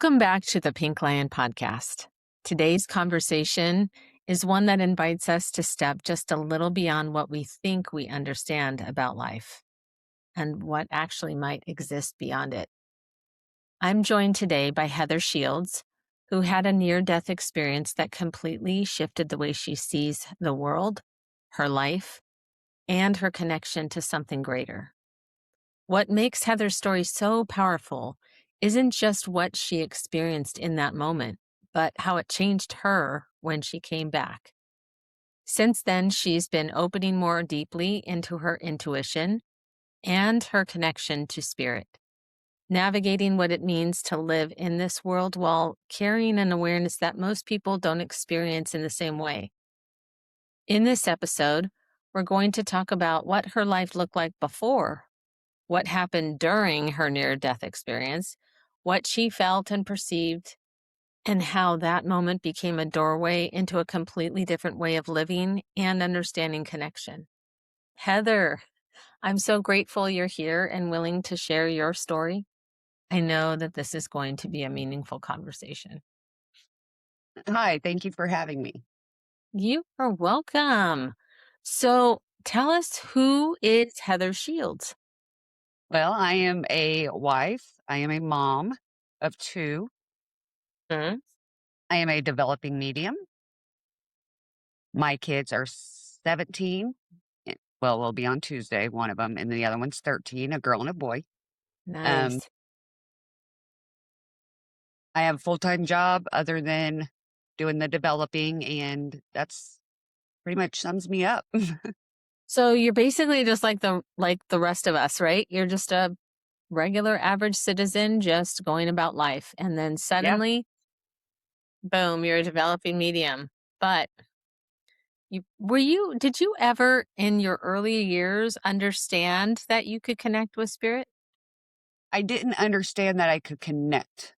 Welcome back to the Pink Lion podcast. Today's conversation is one that invites us to step just a little beyond what we think we understand about life and what actually might exist beyond it. I'm joined today by Heather Sheilds, who had a near-death experience that completely shifted the way she sees the world, her life, and her connection to something greater. What makes Heather's story so powerful isn't just what she experienced in that moment, but how it changed her when she came back. Since then, she's been opening more deeply into her intuition and her connection to spirit, navigating what it means to live in this world while carrying an awareness that most people don't experience in the same way. In this episode, we're going to talk about what her life looked like before, what happened during her near-death experience, what she felt and perceived, and how that moment became a doorway into a completely different way of living and understanding connection. Heather, I'm so grateful you're here and willing to share your story. I know that this is going to be a meaningful conversation. Hi, thank you for having me. You are welcome. So tell us, who is Heather Sheilds? Well, I am a wife. I am a mom of two. Hmm? I am a developing medium. My kids are 17. Well, we'll be on Tuesday, one of them, and the other one's 13, a girl and a boy. Um, Nice. I have a full-time job other than doing the developing, and that's pretty much sums me up. So you're basically just like the rest of us, right? You're just a regular average citizen just going about life. And then Yeah. suddenly, boom, you're a developing medium. But did you ever in your early years understand that you could connect with spirit? I didn't understand that I could connect.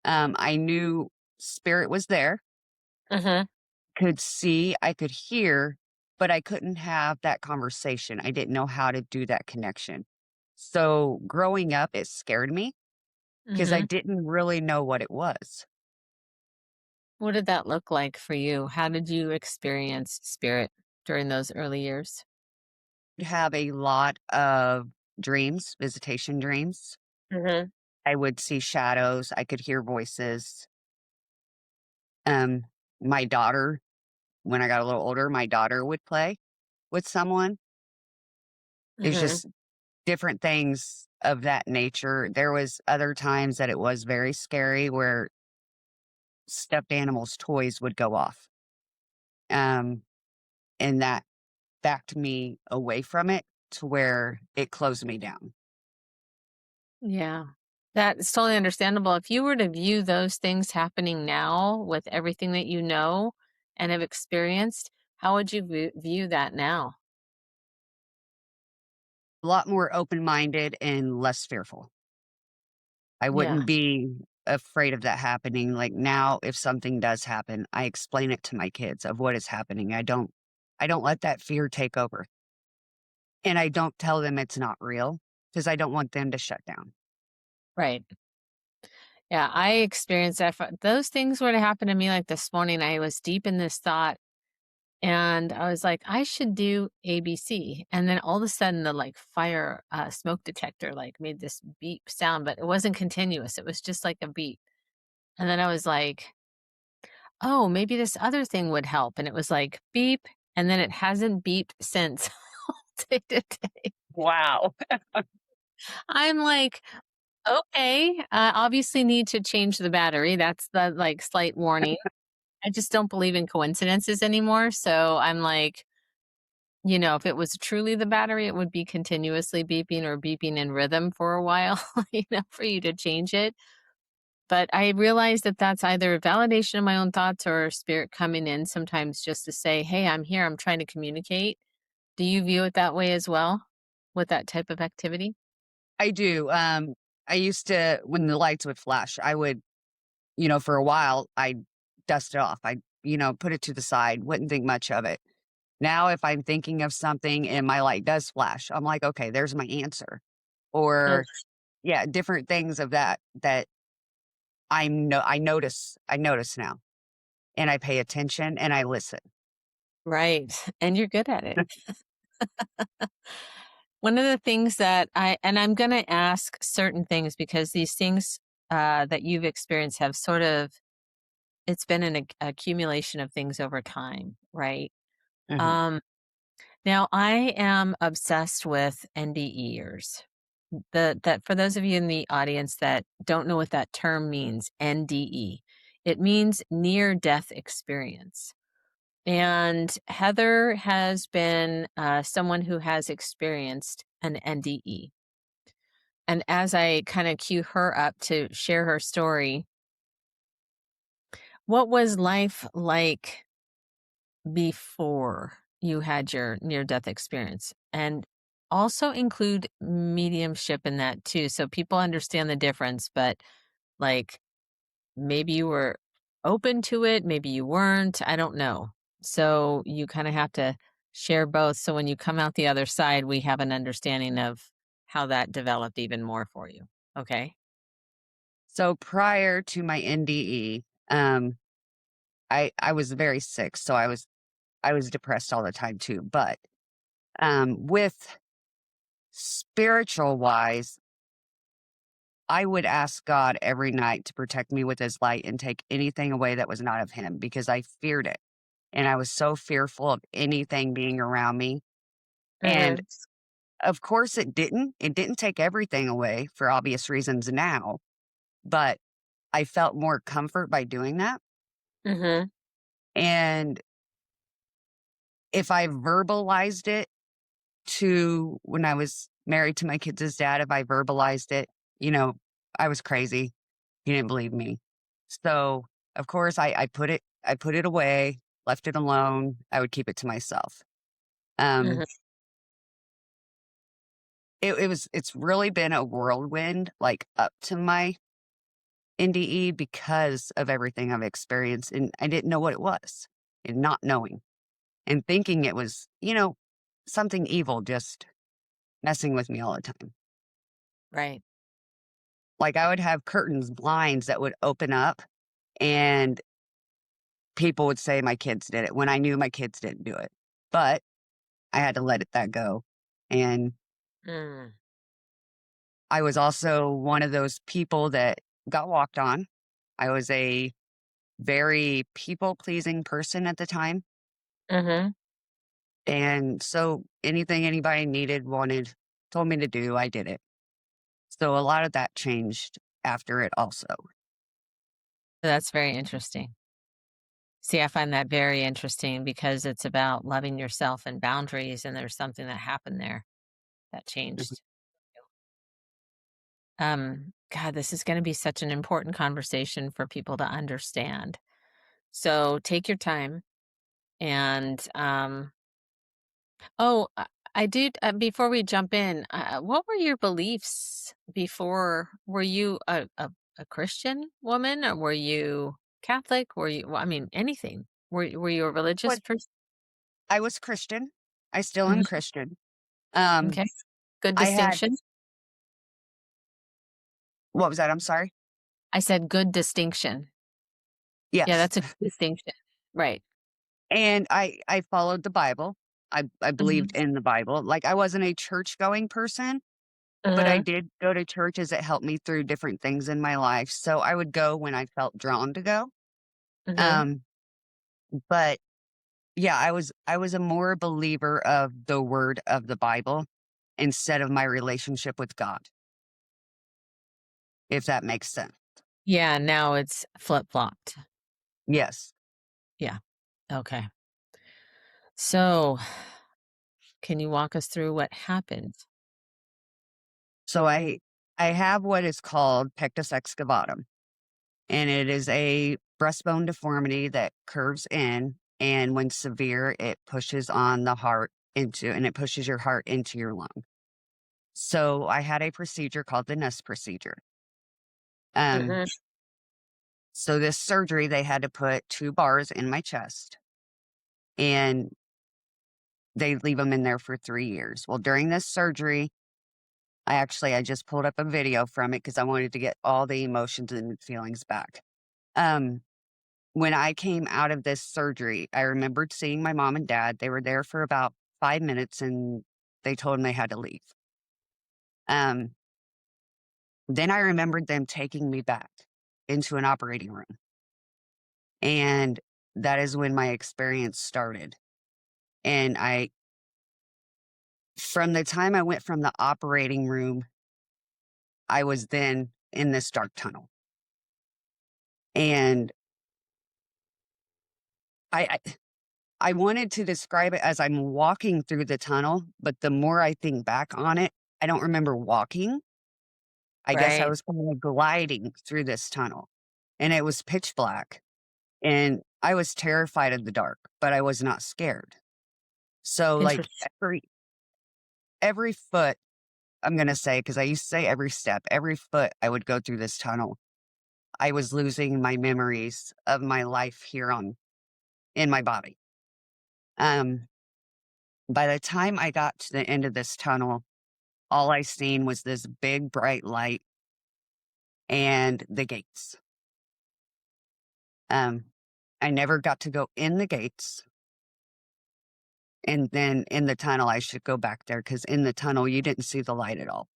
I knew spirit was there. Uh-huh. Could see, I could hear, but I couldn't have that conversation. I didn't know how to do that connection. So growing up, it scared me because I Mm-hmm. didn't really know what it was. What did that look like for you? How did you experience spirit during those early years? I have a lot of dreams, visitation dreams. Mm-hmm. I would see shadows. I could hear voices. Um, my daughter, when I got a little older, my daughter would play with someone. It was Mm-hmm. just different things of that nature. There was other times that it was very scary where stuffed animals' toys would go off. Um, and that backed me away from it to where it closed me down. Yeah. That's totally understandable. If you were to view those things happening now with everything that you know and have experienced, how would you view that now? A lot more open minded and less fearful. I Yeah. wouldn't be afraid of that happening. Like now, if something does happen, I explain it to my kids of what is happening. I don't let that fear take over. And I don't tell them it's not real because I don't want them to shut down. Right. Yeah, I experienced that. Those things were to happen to me like this morning. I was deep in this thought and I was like, I should do ABC. And then all of a sudden the like fire smoke detector like made this beep sound, but it wasn't continuous. It was just like a beep. And then I was like, oh, maybe this other thing would help. And it was like beep. And then it hasn't beeped since all day to day. Wow. I'm like, okay, obviously need to change the battery. That's the like slight warning. I just don't believe in coincidences anymore. So I'm like, if it was truly the battery, it would be continuously beeping or beeping in rhythm for a while, for you to change it. But I realize that that's either a validation of my own thoughts or spirit coming in sometimes just to say, hey, I'm here. I'm trying to communicate. Do you view it that way as well with that type of activity? I do. I used to, when the lights would flash, I would, for a while, I'd dust it off. I put it to the side, wouldn't think much of it. Now, if I'm thinking of something and my light does flash, I'm like, okay, there's my answer. Mm. Or, yeah, different things of that I notice now, and I pay attention and I listen. Right. And you're good at it. One of the things that I'm going to ask certain things because these things that you've experienced have sort of, it's been an accumulation of things over time, right? Mhm. Um, Now I am obsessed with NDEers. That for those of you in the audience that don't know what that term means, NDE, it means near death experience. And Heather has been someone who has experienced an NDE. And as I kind of cue her up to share her story, what was life like before you had your near death experience? And also include mediumship in that too. So people understand the difference, but like maybe you were open to it, maybe you weren't, I don't know. So you kind of have to share both. So when you come out the other side, we have an understanding of how that developed even more for you. Okay. So prior to my NDE, I was very sick, so I was depressed all the time too. But with spiritual wise, I would ask God every night to protect me with his light and take anything away that was not of him because I feared it. And I was so fearful of anything being around me. And Mm-hmm. of course it didn't. It didn't take everything away for obvious reasons now, but I felt more comfort by doing that. Mm-hmm. And if I verbalized it to when I was married to my kids' dad, if I verbalized it, you know, I was crazy. He didn't believe me. So of course I put it away, left it alone. I would keep it to myself. Mm-hmm. Um it's really been a whirlwind like up to my NDE because of everything I've experienced and I didn't know what it was and not knowing and thinking it was, something evil just messing with me all the time. Right. Like I would have curtains, blinds that would open up and people would say my kids did it when I knew my kids didn't do it. But I had to let that go. And Mm. I was also one of those people that got walked on. I was a very people pleasing person at the time. Mm-hmm. And so anything anybody needed, wanted, told me to do, I did it. So a lot of that changed after it also. That's very interesting. See, I find that very interesting because it's about loving yourself and boundaries, and there's something that happened there that Mhm. changed. God, this is going to be such an important conversation for people to understand. So take your time and oh, I did before we jump in. What were your beliefs before? Were you a Christian woman, or were you Catholic? Were you? Well, I mean, anything. Were you a religious But person? I was Christian. I still am Mhm. Christian. Um, Okay, good I had, distinction. what was that? I'm sorry. I said good distinction. Yeah, Yes. that's a good distinction. Right. And I followed the Bible. I believed Hmm. in the Bible. Like I wasn't a church going person, but I Uh-huh. did go to church as it helped me through different things in my life. So I would go when I felt drawn to go. Hmm. Um, but yeah, I was a more believer of the word of the Bible instead of my relationship with God, if that makes sense. Yeah, now it's flip-flopped. Yes. Yeah. Okay. So, can you walk us through what happened? So I have what is called pectus excavatum, and it is a breastbone deformity that curves in, and when severe, it pushes on the heart into, and it pushes your heart into your lung. So I had a procedure called the NES procedure. Um, Mhm. so this surgery, they had to put 2 bars in my chest, and they leave them in there for 3 years. Well, during this surgery, I just pulled up a video from it because I wanted to get all the emotions and feelings back. Um, when I came out of this surgery, I remembered seeing my mom and dad. They were there for about 5 minutes and they told them they had to leave. Um, then I remembered them taking me back into an operating room. And that is when my experience started. And from the time I went from the operating room, I was then in this dark tunnel. And I, I, I wanted to describe it as I'm walking through the tunnel, but the more I think back on it, I don't remember walking. I guess I Right. was kind of gliding through this tunnel and it was pitch black and I was terrified of the dark, but I was not scared. So like Interesting. every foot, I'm going to say, cause I used to say every step, every foot I would go through this tunnel, I was losing my memories of my life here in my body. Um, by the time I got to the end of this tunnel, all I seen was this big bright light and the gates. Um, I never got to go in the gates. And then in the tunnel, I should go back there because in the tunnel, you didn't see the light at all.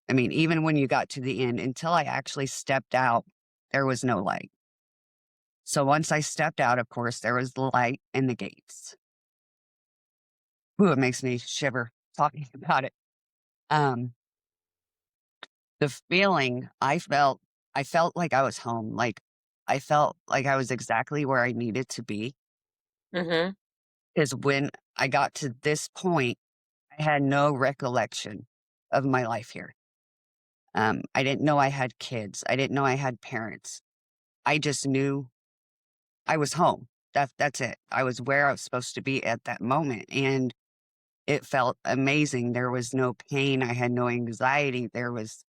I mean, even when you got to the end, until I actually stepped out, there was no light. So once I stepped out, of course, there was the light and the gates. Ooh, it makes me shiver talking about it. Um, the feeling I felt like I was home. Like I felt like I was exactly where I needed to be. Hmm. Because when I got to this point, I had no recollection of my life here. I didn't know I had kids. I didn't know I had parents. I just knew I was home. That's it. I was where I was supposed to be at that moment. And it felt amazing. There was no pain. I had no anxiety. There was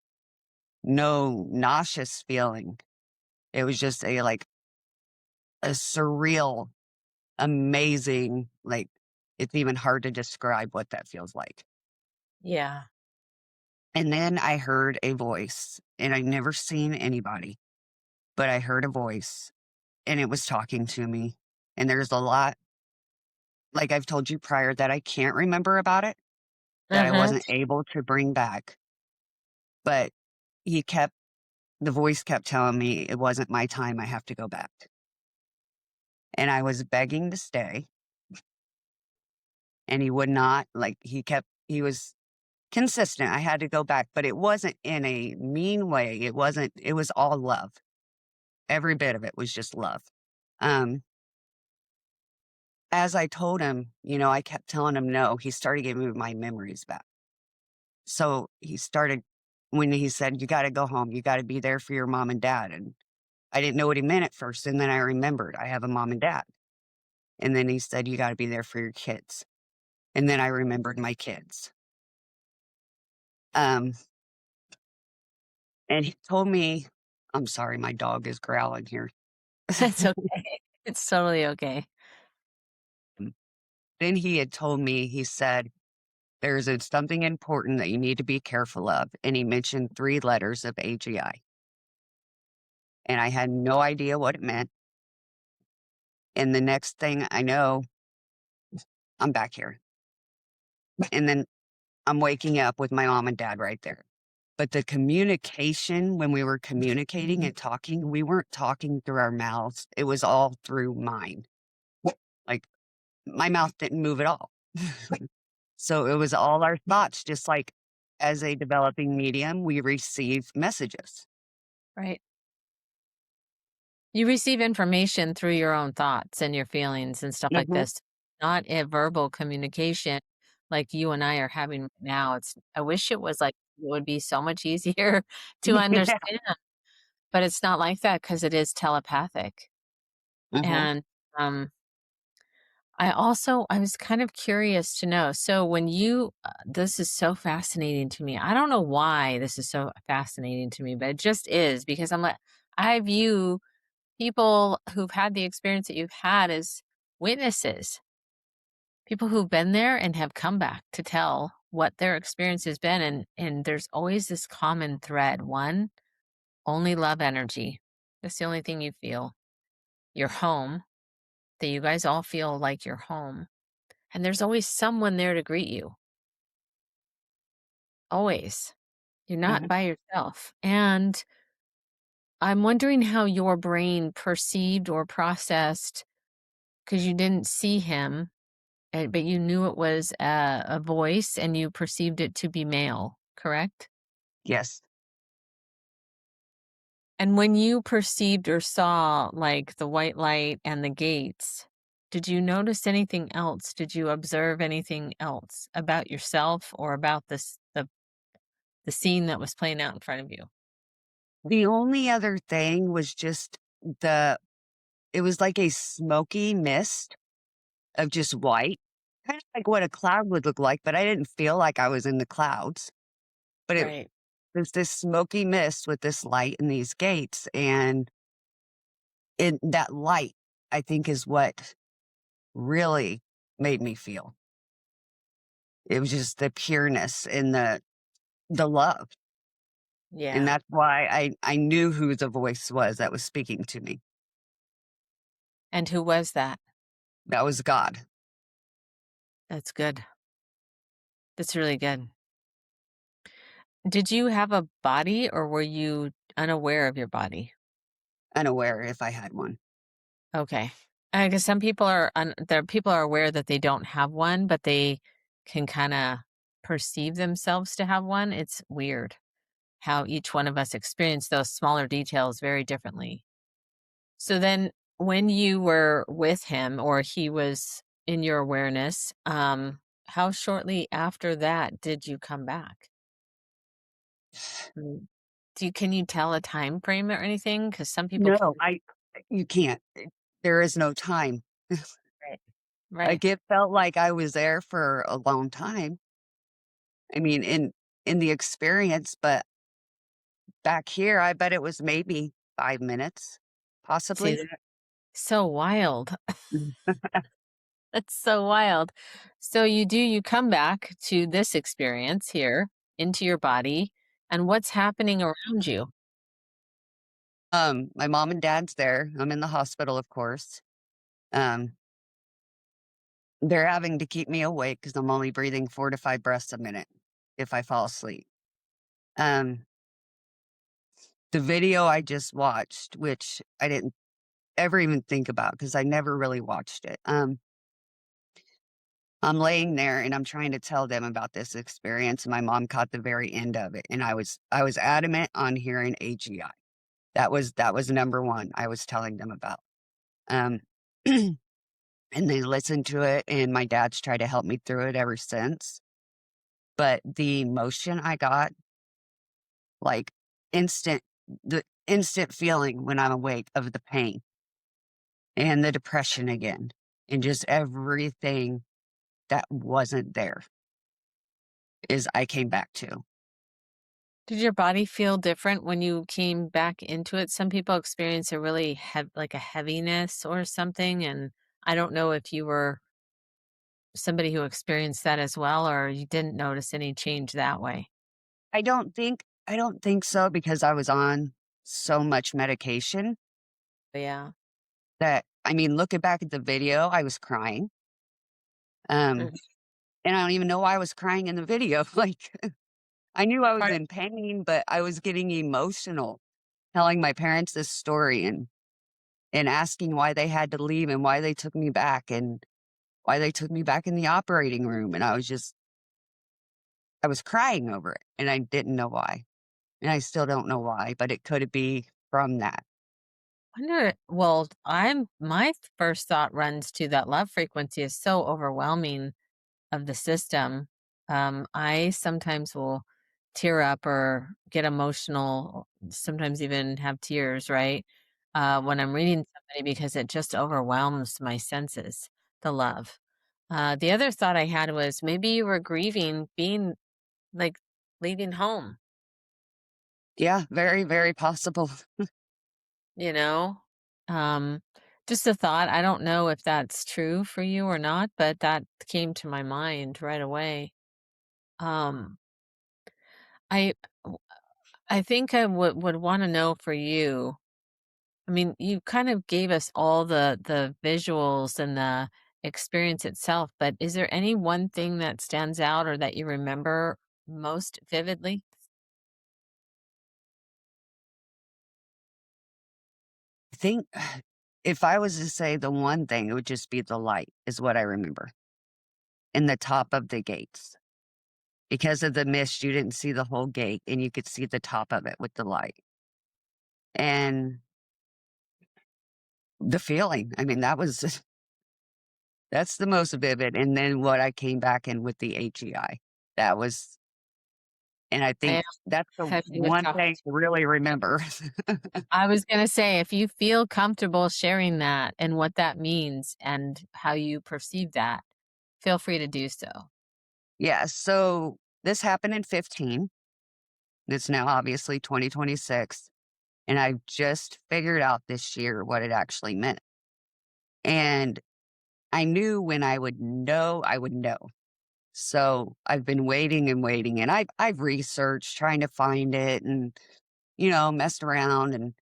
no nauseous feeling. It was just a surreal, amazing, like it's even hard to describe what that feels like. Yeah. And then I heard a voice, and I've never seen anybody, but I heard a voice and it was talking to me. And there's a lot, like I've told you prior, that I can't remember about it, that I Hmm. wasn't able to bring back. But he kept, the voice kept telling me it wasn't my time. I have to go back. And I was begging to stay. And he would not, he was consistent. I had to go back, but it wasn't in a mean way. It was all love. Every bit of it was just love. Um, as I told him, I kept telling him no. He started giving me my memories back. So when he said, you got to go home, you got to be there for your mom and dad. And I didn't know what he meant at first. And then I remembered I have a mom and dad. And then he said, you got to be there for your kids. And then I remembered my kids. Um, and he told me, I'm sorry, my dog is growling here. It's okay. It's totally okay. Then he had told me, he said, something important that you need to be careful of. And he mentioned 3 letters of AGI. And I had no idea what it meant. And the next thing I know, I'm back here. And then I'm waking up with my mom and dad right there. But the communication, when we were communicating and talking, we weren't talking through our mouths. It was all through mine. Like my mouth didn't move at all. So it was all our thoughts, just like as a developing medium, we receive messages. Right. You receive information through your own thoughts and your feelings and stuff like Hmm. this, not a verbal communication like you and I are having right now. I wish it was like it would be so much easier to Yeah. understand, but it's not like that because it is telepathic. Hmm. And um I was kind of curious to know. So when this is so fascinating to me. I don't know why this is so fascinating to me, but it just is because I view people who've had the experience that you've had as witnesses, people who've been there and have come back to tell. what their experience has been, and there's always this common thread. One, only love energy. That's the only thing you feel. You're home, that you guys all feel like you're home. And there's always someone there to greet you. Always. You're not Uh, by yourself. And I'm wondering how your brain perceived or processed, because you didn't see him, but you knew it was a voice and you perceived it to be male, correct? yes. And when you perceived or saw like the white light and the gates, did you notice anything else? Did you observe anything else about yourself or about the scene that was playing out in front of you? The only other thing was just the it was like a smoky mist of just white, kind of like what a cloud would look like, but I didn't feel like I was in the clouds. But it Right. was this smoky mist with this light and these gates, and that light, I think, is what really made me feel. It was just the pureness and the love, and Yeah. that's why I knew who the voice was that was speaking to me. And who was that? That was God. That's good. That's really good. Did you have a body or were you unaware of your body? Unaware if I had one. Okay. Because some people are there people are aware that they don't have one, but they can kind of perceive themselves to have one. It's weird how each one of us experience those smaller details very differently. So then when you were with him or he was in your awareness, how shortly after that did you come back? Mm. Can you tell a time frame or anything? Because some people No, can. I you can't. There is no time. Right. Right. Like, it felt like I was there for a long time. I mean, in the experience, but back here, I bet it was maybe 5 minutes, See possibly. that? So wild. Mhm. That's so wild. So you come back to this experience here into your body, and what's happening around you? My mom and dad's there. I'm in the hospital, of course. Um, they're having to keep me awake because 'cause I'm only breathing 4 to 5 breaths a minute if I fall asleep. Um, the video I just watched, which I didn't ever even think about because I never really watched it. I'm laying there and I'm trying to tell them about this experience, and my mom caught the very end of it, and I was adamant on hearing AGI. That was number 1 I was telling them about. Um, and they listened to it, and my dad's tried to help me through it ever since. But the emotion I got, like, instant the instant feeling when I'm awake of the pain and the depression again, and just everything that wasn't there is I came back to. Did your body feel different when you came back into it? Some people experience a really like a heaviness or something, and I don't know if you were somebody who experienced that as well, or you didn't notice any change that way. I don't think so because I was on so much medication Yeah. that I mean, looking back at the video, I was crying. Um, Mhm. and I don't even know why I was crying in the video. Like, I knew I was Part in pain, but I was getting emotional telling my parents this story and asking why they had to leave and why they took me back and why they took me back in the operating room. And I was crying over it and I didn't know why. And I still don't know why, but it could be from that. wonder well, my first thought runs to that love frequency is so overwhelming of the system. I sometimes will tear up or get emotional, sometimes even have tears, right? When I'm reading somebody because it just overwhelms my senses, the love. The other thought I had was maybe you were grieving being like leaving home, Yeah, very, very possible. you know? Um, just a thought. I don't know if that's true for you or not, but that came to my mind right away. Um, I I think I would wanna know for you. I mean, you kind of gave us all the visuals and the experience itself, but is there any one thing that stands out or that you remember most vividly? I think if I was to say the one thing, it would just be the light is what I remember in the top of the gates. Because of the mist, you didn't see the whole gate and you could see the top of it with the light. And the feeling, I mean, that was that's the most vivid. And then what I came back in with the AGI. That was and I I think am that's the heavy with one thing to really remember. I was gonna say, if you feel comfortable sharing that and what that means and how you perceive that, feel free to do so. Yeah, so this happened in 15. It's now obviously 2026, and I've just figured out this year what it actually meant. And I knew when I would know. So I've been waiting and waiting, and I've researched trying to find it and, messed around and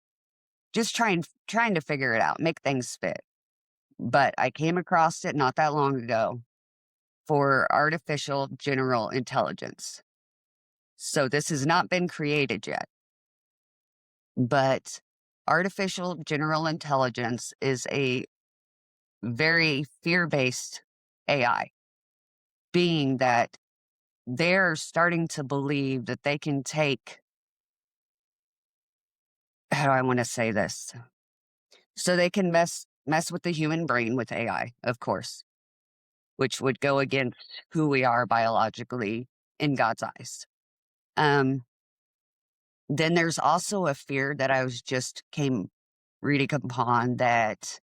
just trying to figure it out, make things fit. But I came across it not that long ago for artificial general intelligence. So this has not been created yet, but artificial general intelligence is a very fear-based AI, being that they're starting to believe that they can take how do I want to say this? So they can mess with the human brain with AI, of course, which would go against who we are biologically in God's eyes. Um, then there's also a fear that I was just came reading upon that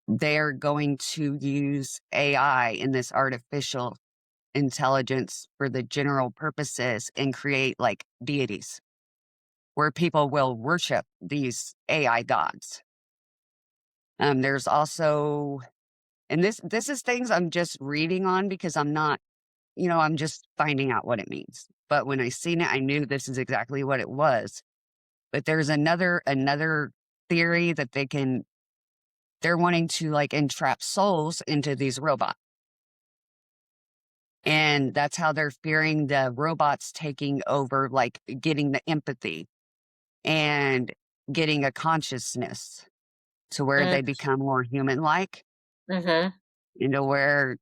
they're going to use AI in this artificial intelligence for the general purposes and create like deities where people will worship these AI gods. There's also, and this is things I'm just reading on because I'm not, I'm just finding out what it means. But when I seen it, I knew this is exactly what it was. But there's another theory that they're wanting to like entrap souls into these robots. And that's how they're fearing the robots taking over, like getting the empathy and getting a consciousness to where Mm, they become more human like, mhm. where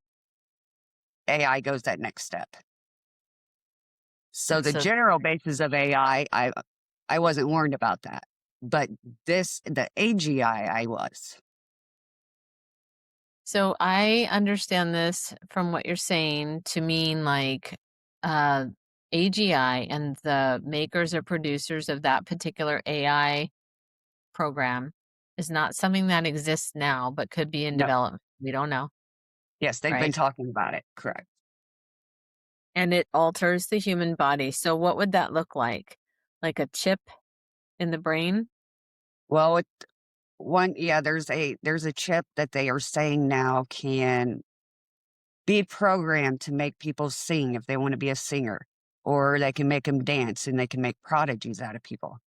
AI goes that next step. So the So general basis of AI, I wasn't warned about that. But the AGI, I was. so I understand this from what you're saying to mean like uh AGI and the makers or producers of that particular AI program is not something that exists now, but could be in No. development. We don't know, Yes, they've been right? talking about it. Correct. And it alters the human body. So what would that look like? Like a chip in the brain? Well, yeah, there's a chip that they are saying now can be programmed to make people sing if they want to be a singer, or they can make them dance and they can make prodigies out of people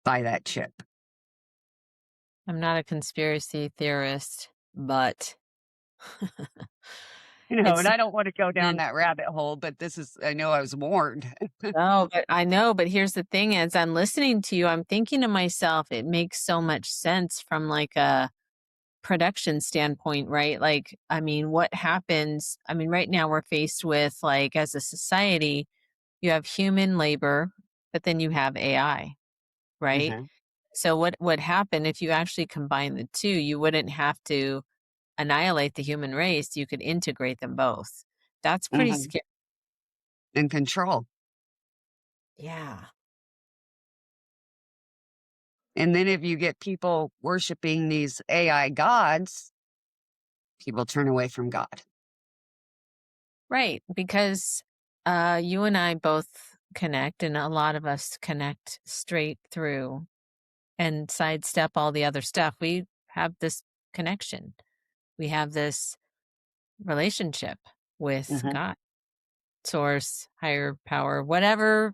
by that chip. I'm not a conspiracy theorist, but it And seems I don't want to go down that that rabbit hole, but I know I was warned. oh, but I know, but here's the thing, as I'm listening to you, I'm thinking to myself, it makes so much sense from like a production standpoint, right? Like, I mean, what happens? I mean, right now we're faced with like as a society, you have human labor, but then you have AI, right? Hmm. So what would happen if you actually combine the two? You wouldn't have to annihilate the human race, you could integrate them both. That's pretty Hmm. scary. In control. Yeah. And then if you get people worshiping these AI gods, people turn away from God. Right, because you and I both connect, and a lot of us connect straight through and sidestep all the other stuff. We have this connection. We have this relationship. with Mhm. God, source, higher power, whatever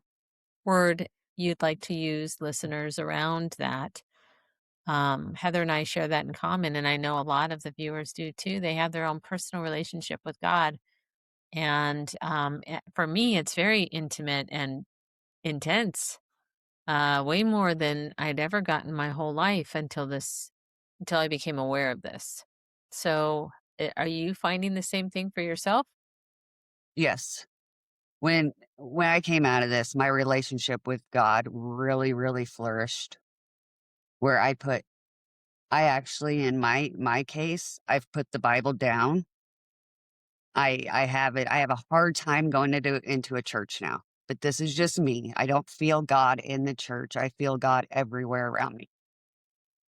word you'd like to use, listeners, around that. Heather and I share that in common, and I know a lot of the viewers do too. They have their own personal relationship with God. And for me, it's very intimate and intense, way more than I'd ever gotten my whole life until I became aware of this. So, are you finding the same thing for yourself? Yes. When I came out of this, my relationship with God really, really flourished, where I actually, in my case, I've put the Bible down. I have a hard time going into a church now, but this is just me. I don't feel God in the church. I feel God everywhere around me.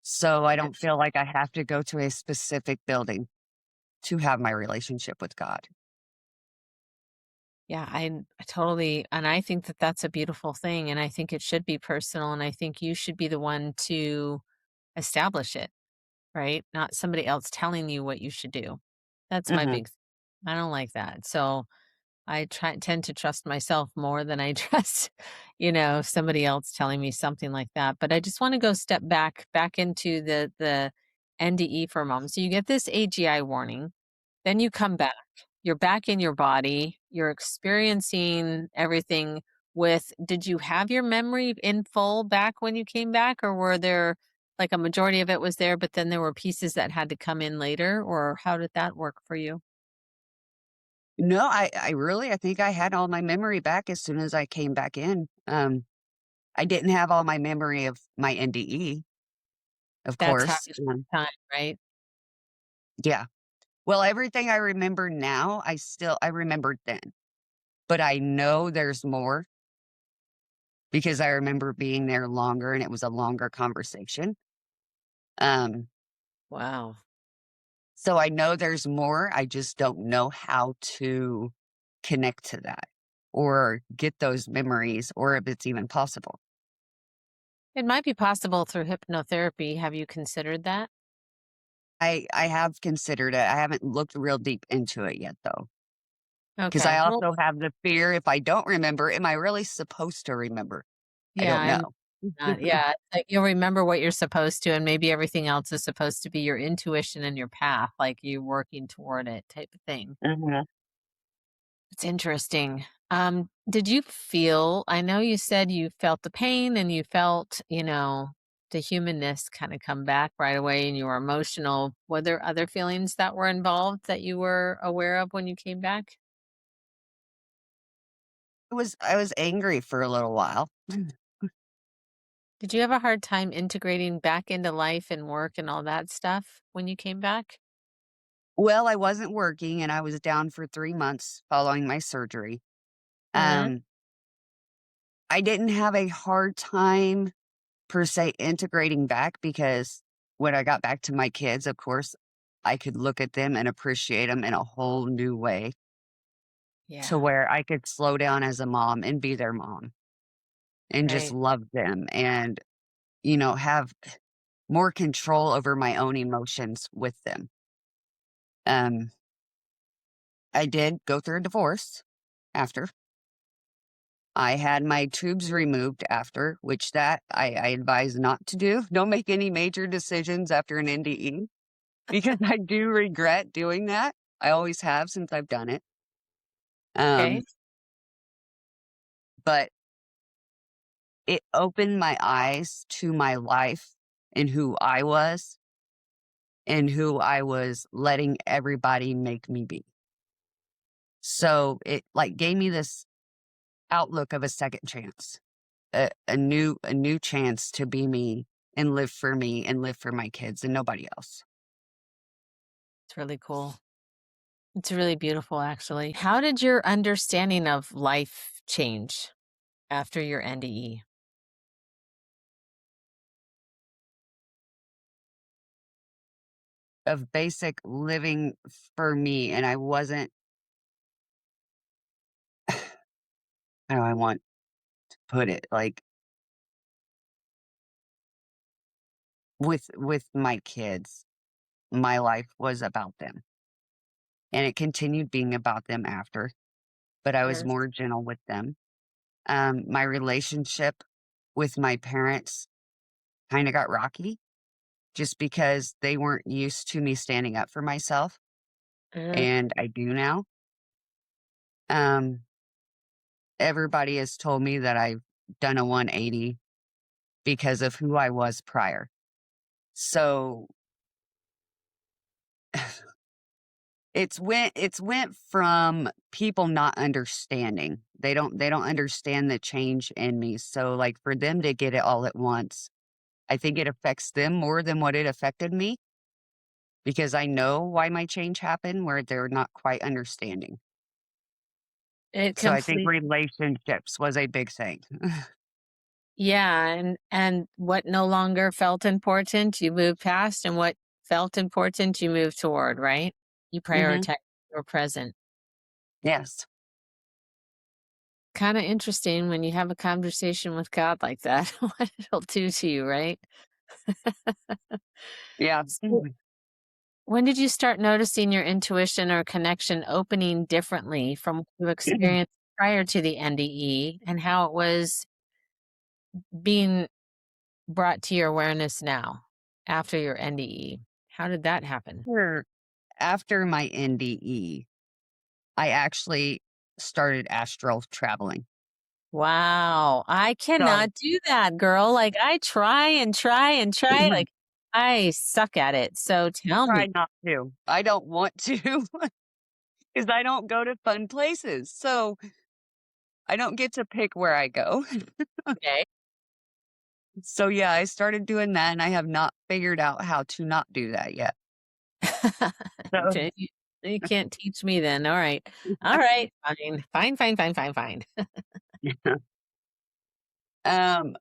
So I don't feel like I have to go to a specific building to have my relationship with God. Yeah, I totally, and I think that that's a beautiful thing, and I think it should be personal, and I think you should be the one to establish it, right? Not somebody else telling you what you should do. That's my Mhm. big I don't like that. So, I tend to trust myself more than I trust, somebody else telling me something like that. But I just want to go step back into the NDE for a moment. So you get this AGI warning, then you come back. You're back in your body. You're experiencing everything with did you have your memory in full back when you came back, or were there like a majority of it was there, but then there were pieces that had to come in later, or how did that work for you? No, I think I had all my memory back as soon as I came back in. I didn't have all my memory of my NDE, of That's course. happened time, right? Yeah. Well, everything I remember now, I remembered then, but I know there's more because I remember being there longer and it was a longer conversation. Um, Wow. so I know there's more. I just don't know how to connect to that or get those memories or if it's even possible. It might be possible through hypnotherapy. Have you considered that? I have considered it. I haven't looked real deep into it yet though. Because I Okay. Well, also have the fear if I don't remember, am I really supposed to remember? I yeah, don't I'm know. yeah, it's like you'll remember what you're supposed to, and maybe everything else is supposed to be your intuition and your path, like you working toward it type of thing. Mhm. It's interesting. Did you feel, I know you said you felt the pain and you felt, the humanness kind of come back right away and you were emotional. Were there other feelings that were involved that you were aware of when you came back? I was angry for a little while. Did you have a hard time integrating back into life and work and all that stuff when you came back? Well, I wasn't working and I was down for 3 months following my surgery. Mhm. Um, I didn't have a hard time per se integrating back because when I got back to my kids, of course, I could look at them and appreciate them in a whole new way to Yeah, where I could slow down as a mom and be their mom and just right. love them and, have more control over my own emotions with them. Um, I did go through a divorce after. I had my tubes removed after, which that I advise not to do. Don't make any major decisions after an NDE because I do regret doing that. I always have since I've done it. Okay. Um, but it opened my eyes to my life and who I was and who I was letting everybody make me be. So it like gave me this outlook of a second chance, a new chance to be me and live for my kids and nobody else. It's really cool. It's really beautiful, actually. How did your understanding of life change after your NDE? Of basic living for me, and I wasn't how do I want to put it, like, with my kids, my life was about them. and it continued being about them after, but I was Yes. more gentle with them. My relationship with my parents kind of got rocky just because they weren't used to me standing up for myself, Uh, and I do now. Um, Everybody has told me that I've done a 180 because of who I was prior. So it's went from people not understanding. They don't understand the change in me. So like for them to get it all at once, I think it affects them more than what it affected me because I know why my change happened where they're not quite understanding. it So I think complete relationships was a big thing. Yeah, and what no longer felt important, you moved past, and what felt important, you moved toward, right? You Mhm. prioritize your present. Yes. Kinda interesting when you have a conversation with God like that, what it'll do to you, right? Yeah. So, when did you start noticing your intuition or connection opening differently from what you experienced prior to the NDE and how it was being brought to your awareness now after your NDE? How did that happen? After after my NDE, I actually started astral traveling. Wow, I So cannot do that, girl. Like, I try and try and try, like, I suck at it. So tell me, try not to. I don't want to because I don't go to fun places. So I don't get to pick where I go. okay? So yeah, I started doing that and I have not figured out how to not do that yet. So Okay, you can't teach me then. All right. All right, fine. Fine, fine, fine, fine, fine. um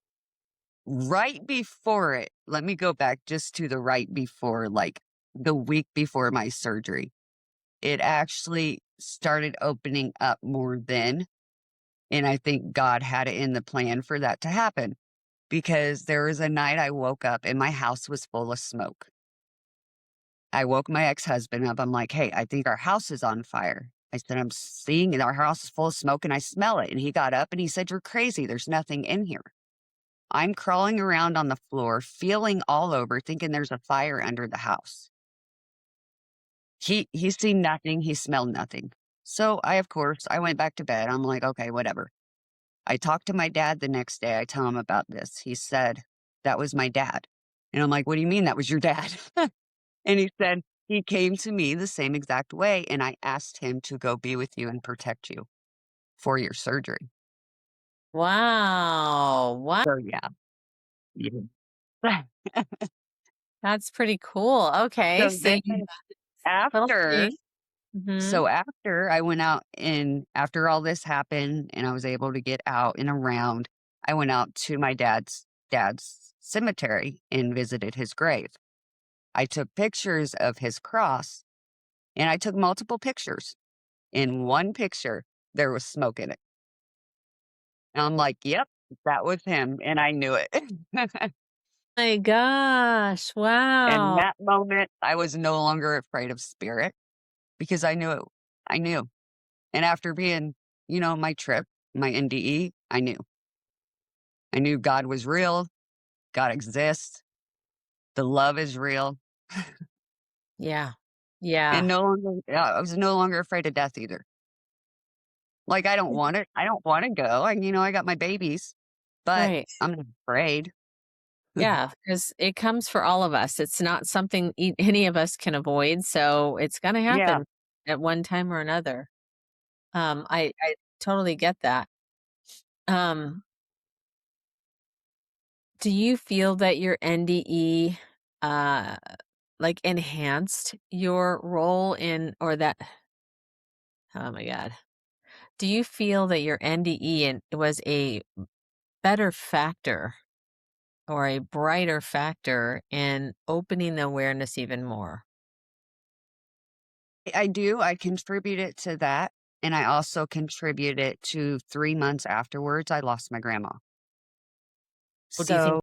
right before it, let me go back just to the right before, like the week before my surgery. It actually started opening up more then. And I think God had it in the plan for that to happen because there was a night I woke up and my house was full of smoke. I woke my ex-husband up. I'm like, "Hey, I think our house is on fire." I said, "I'm seeing our house is full of smoke and I smell it." And he got up and he said, "You're crazy. There's nothing in here." I'm crawling around on the floor, feeling all over, thinking there's a fire under the house. He's seen nothing. He smelled nothing. So of course, I went back to bed. I'm like, okay, whatever. I talked to my dad the next day. I tell him about this. He said, "That was my dad." And I'm like, "What do you mean that was your dad?" And he said, "He came to me the same exact way, and I asked him to go be with you and protect you for your surgery." Wow. Wow, So, yeah. Yeah. that's pretty cool. Okay, So so then you little after thing. Mhm. so after I went out and after all this happened and I was able to get out and around, I went out to my dad's cemetery and visited his grave. I took pictures of his cross, and I took multiple pictures. In one picture, there was smoke in it. And I'm like, "Yep, that was him," and I knew it. My gosh, And wow. that moment, I was no longer afraid of spirit because I knew it. I knew. And after being, my trip, my NDE, I knew. I knew God was real, God exists, the love is real, Yeah. and Yeah. no longer I was no longer afraid of death either. Like, I don't want it. I don't wanna go. I got my babies, but Right. I'm not afraid. Yeah, because it comes for all of us. It's not something any of us can avoid, so it's gonna Yeah. happen at one time or another. I totally get that. Um, do you feel that your NDE, uh, like, enhanced your role in or that oh my god. Do you feel that your NDE was a better factor or a brighter factor in opening the awareness even more? I do, I contribute it to that, and I also contribute it to 3 months afterwards, I lost my grandma. Well, do you think So,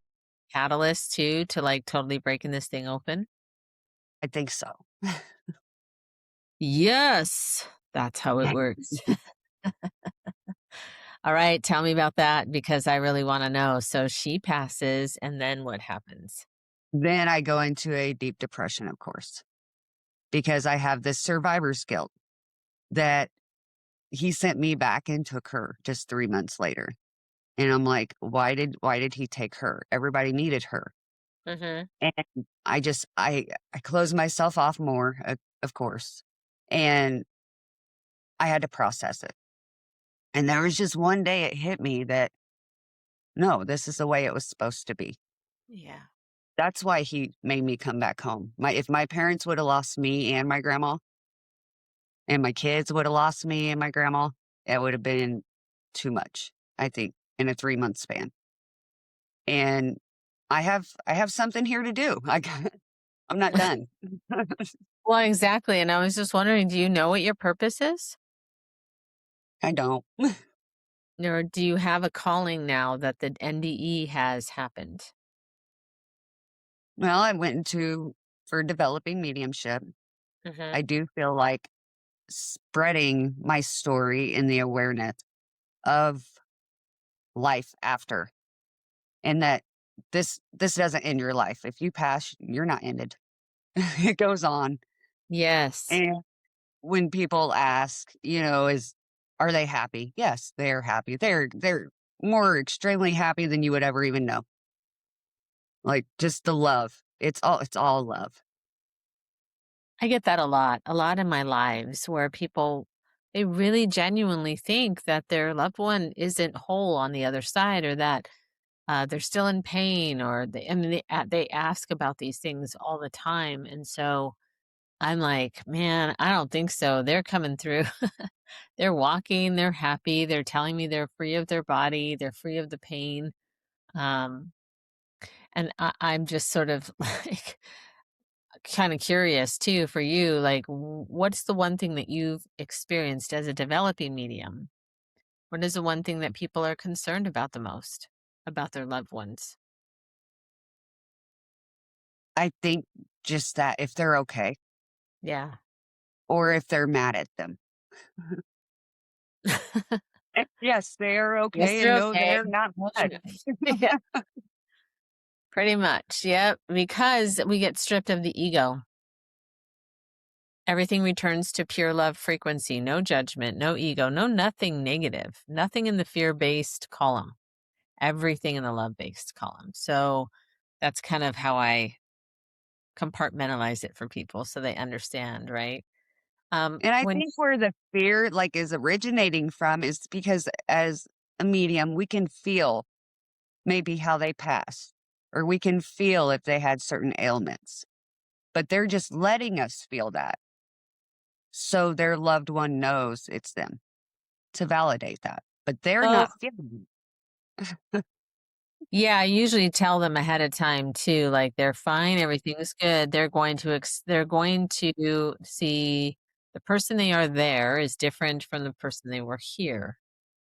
catalyst too to, like, totally breaking this thing open? I think so. Yes, that's how it works. All right, tell me about that because I really wanna know. So she passes, and then what happens? Then I go into a deep depression, of course, because I have this survivor's guilt that he sent me back and took her just 3 months later. And I'm like, why did he take her? Everybody needed her. Mhm. And I closed myself off more, of course, and I had to process it. And there was just one day it hit me that, no, this is the way it was supposed to be. Yeah. That's why he made me come back home. If my parents woulda lost me and my grandma, and my kids woulda lost me and my grandma, it would have been too much, I think, in a 3-month span. And I have something here to do. I'm not done. Well, exactly, and I was just wondering, do you know what your purpose is? I don't. Or do you have a calling now that the NDE has happened? Well, I went into for developing mediumship. Mhm. I do feel like spreading my story in the awareness of life after, and that this doesn't end your life. If you pass, you're not ended. It goes on. Yes. And when people ask, is are they happy? Yes, they're happy. They're more extremely happy than you would ever even know. Like just the love. It's all love. I get that a lot in my lives where people they really genuinely think that their loved one isn't whole on the other side or that they're still in pain or I mean, they ask about these things all the time. And so I'm like, man, I don't think so. They're coming through. They're walking, they're happy, they're telling me they're free of their body, they're free of the pain. Um, and I'm just sort of like kind of curious too for you, like what's the one thing that you've experienced as a developing medium? What is the one thing that people are concerned about the most about their loved ones? I think just that if they're okay Yeah. or if they're mad at them. Yes, they're Yes, okay and they're no, okay. they're not No, they're mad. not. Yeah, pretty much. Yep. Because we get stripped of the ego. Everything returns to pure love frequency, no judgment, no ego, no nothing negative, nothing in the fear based column, everything in the love based column. So that's kind of how I compartmentalize it for people so they understand, right? And I When think where the fear, like, is originating from is because as a medium, we can feel maybe how they pass, or we can feel if they had certain ailments, but they're just letting us feel that so their loved one knows it's them to validate that, but they're oh, not feeling yeah, I usually tell them ahead of time too, like they're fine, everything's good. They're going to see the person they are there is different from the person they were here.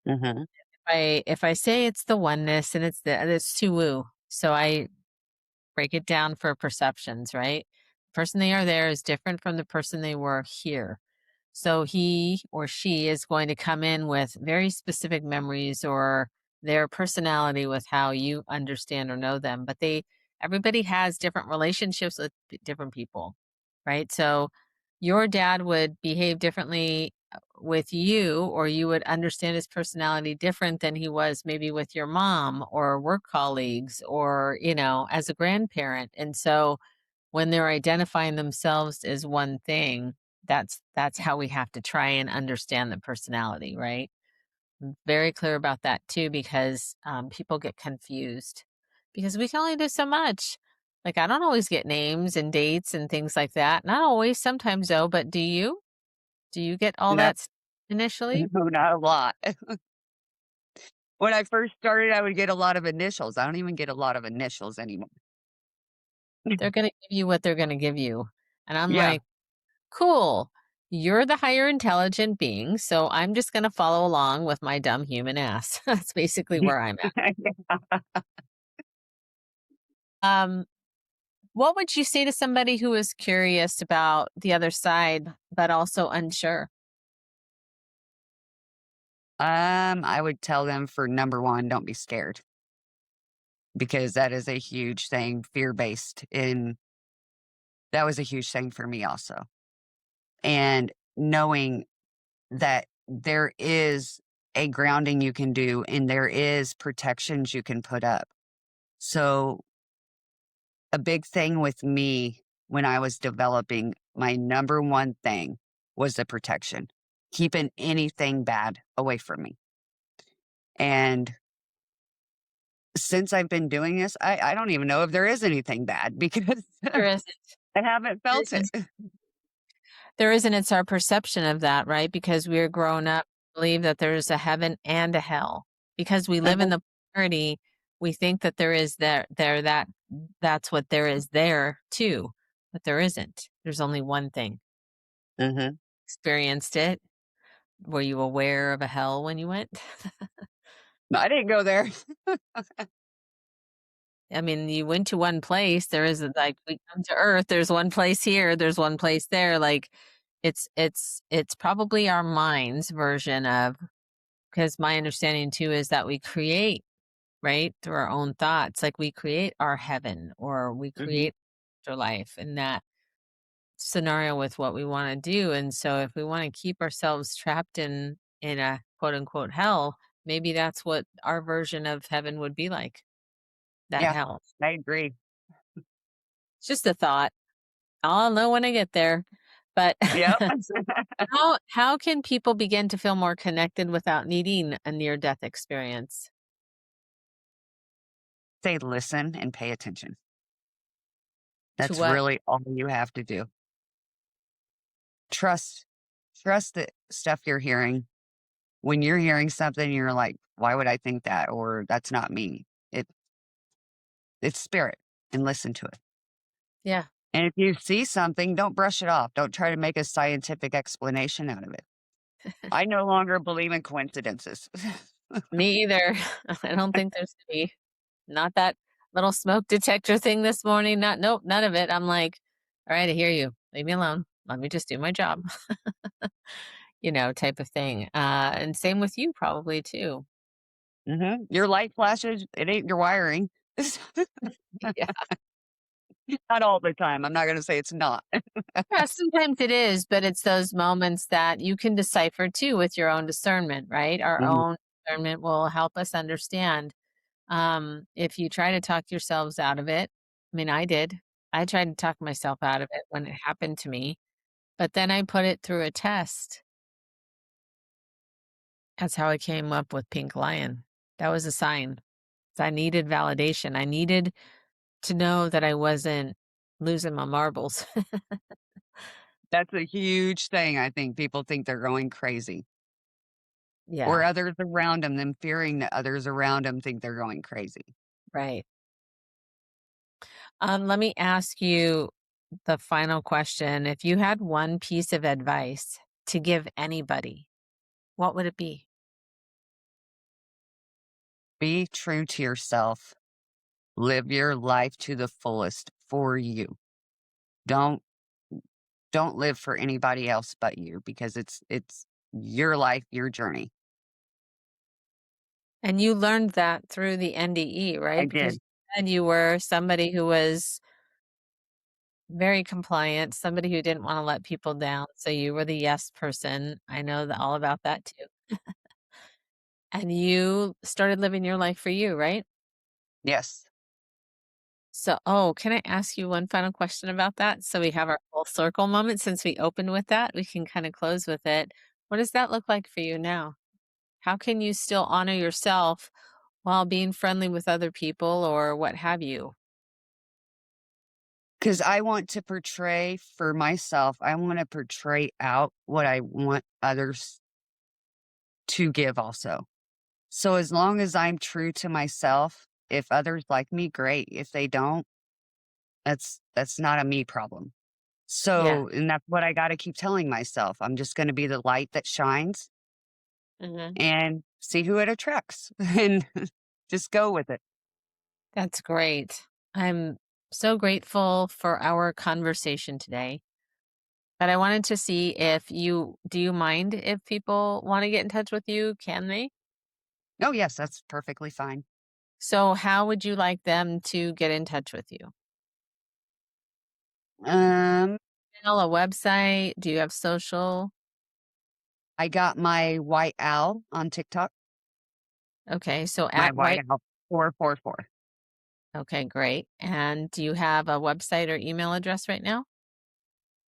it. Mhm. If I say it's the oneness and it's too woo. So I break it down for perceptions, right? The person they are there is different from the person they were here. So he or she is going to come in with very specific memories or their personality with how you understand or know them. But everybody has different relationships with different people, right? So your dad would behave differently with you, or you would understand his personality different than he was maybe with your mom or work colleagues or, as a grandparent. And so when they're identifying themselves as one thing, that's how we have to try and understand the personality, right? Very clear about that too, because people get confused because we can only do so much. Like I don't always get names and dates and things like that. Not always, sometimes though. But do you? Do you get all No, that initially? no, not a lot. When I first started, I would get a lot of initials. I don't even get a lot of initials anymore. They're going to give you what they're going to give you, and I'm Yeah. like, cool. You're the higher intelligent being, so I'm just going to follow along with my dumb human ass. That's basically where I'm at. Um, What would you say to somebody who is curious about the other side, but also unsure? I would tell them for number one, don't be scared because that is a huge thing, fear based. And that was a huge thing for me also. And knowing that there is a grounding you can do and there is protections you can put up. So a big thing with me when I was developing, my number one thing was the protection, keeping anything bad away from me. And since I've been doing this, I don't even know if there is anything bad because There isn't. I haven't There felt it. isn't. There isn't. It's our perception of that, right? Because we're grown up, believe that there's a heaven and a hell. Because we live in Mhm, the polarity, we think that there is that's what there is there too, but there isn't. There's only one thing. mhm. Experienced it. Were you aware of a hell when you went? No, I didn't go there. I mean, you went to one place. There is like we come to Earth. There's one place here. There's one place there. Like it's probably our mind's version of, because my understanding too is that we create, right, through our own thoughts. Like we create our heaven or we Mhm. create afterlife in that scenario with what we want to do. And so if we want to keep ourselves trapped in a quote unquote hell, maybe that's what our version of heaven would be like. That Yeah, hell. I agree. It's just a thought. I'll know when I get there. But Yep. how can people begin to feel more connected without needing a near death experience? Say listen and pay attention. To That's what? really all you have to do. Trust trust the stuff you're hearing. When you're hearing something, you're like, "Why would I think that?" Or "That's not me." It it's spirit, and listen to it. Yeah. And if you see something, don't brush it off. Don't try to make a scientific explanation out of it. I no longer believe in coincidences. Me either. I don't think there's any. Not that little smoke detector thing this morning. Not nope, none of it. I'm like, all right, I hear you. Leave me alone. Let me just do my job. Type of thing. And same with you probably too. Mhm. Your light flashes, it ain't your wiring. Yeah. Not all the time. I'm not gonna say it's not. Yeah, sometimes it is, but it's those moments that you can decipher too with your own discernment, right? Our Mhm, own discernment will help us understand. If you try to talk yourselves out of it, I mean, I did. I tried to talk myself out of it when it happened to me, but then I put it through a test. That's how I came up with Pink Lion. That was a sign. I needed validation. I needed to know that I wasn't losing my marbles. that's a huge thing, I think. People think they're going crazy, or Yeah, others around them fearing that others around them think they're going crazy. right. Let me ask you the final question. If you had one piece of advice to give anybody, what would it be? Be true to yourself. Live your life to the fullest for you. Don't don't live for anybody else but you because it's your life, your journey. And you learned that through the NDE, I right? Because did. you said you were somebody who was very compliant, somebody who didn't want to let people down. So you were the yes person. I know all about that too. And you started living your life for you, right? Yes. So, oh, can I ask you one final question about that? So we have our full circle moment. Since we opened with that, we can kind of close with it. What does that look like for you now? How can you still honor yourself while being friendly with other people or what have you? Because I want to portray for myself, I want to portray out what I want others to give also. So as long as I'm true to myself, if others like me, great. If they don't, that's not a me problem. Yeah. So, and that's what I got to keep telling myself. I'm just going to be the light that shines Hmm. and see who it attracts and just go with it. That's great. I'm so grateful for our conversation today. But I wanted to see if do you mind if people want to get in touch with you? Can they? Oh, yes, that's perfectly fine. So, how would you like them to get in touch with you? Um, Email, a website? Do you have social? I got my white owl on TikTok, Okay, so my at white White. owl 444. Okay, great. And do you have a website or email address right now?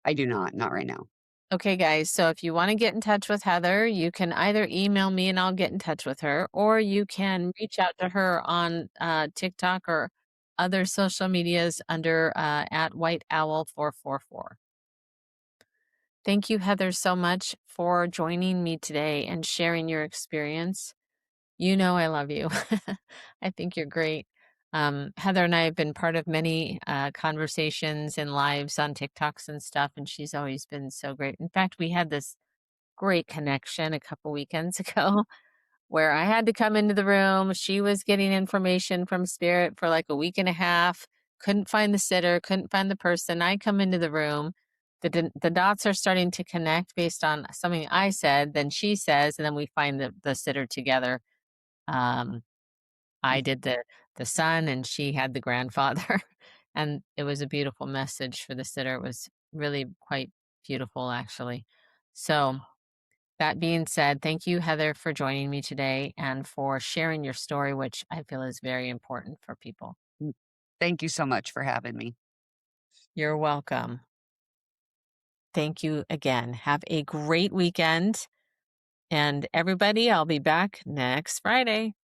I do not right now. Okay, guys. So if you want to get in touch with Heather, you can either email me and I'll get in touch with her, or you can reach out to her on TikTok or other social medias under at White Owl 444. Thank you, Heather, so much for joining me today and sharing your experience. You know I love you. I think you're great. Heather and I have been part of many conversations and lives on TikToks and stuff, and she's always been so great. In fact, we had this great connection a couple weekends ago where I had to come into the room. She was getting information from Spirit for like a week and a half, couldn't find the sitter, couldn't find the person. I come into the room. The dots are starting to connect based on something I said, then she says, and then we find the sitter together. Um, I did the son and she had the grandfather. And it was a beautiful message for the sitter. It was really quite beautiful, actually. So, that being said, thank you, Heather, for joining me today and for sharing your story, which I feel is very important for people. Mm. Thank you so much for having me. You're welcome. Thank you again. Have a great weekend. And everybody, I'll be back next Friday.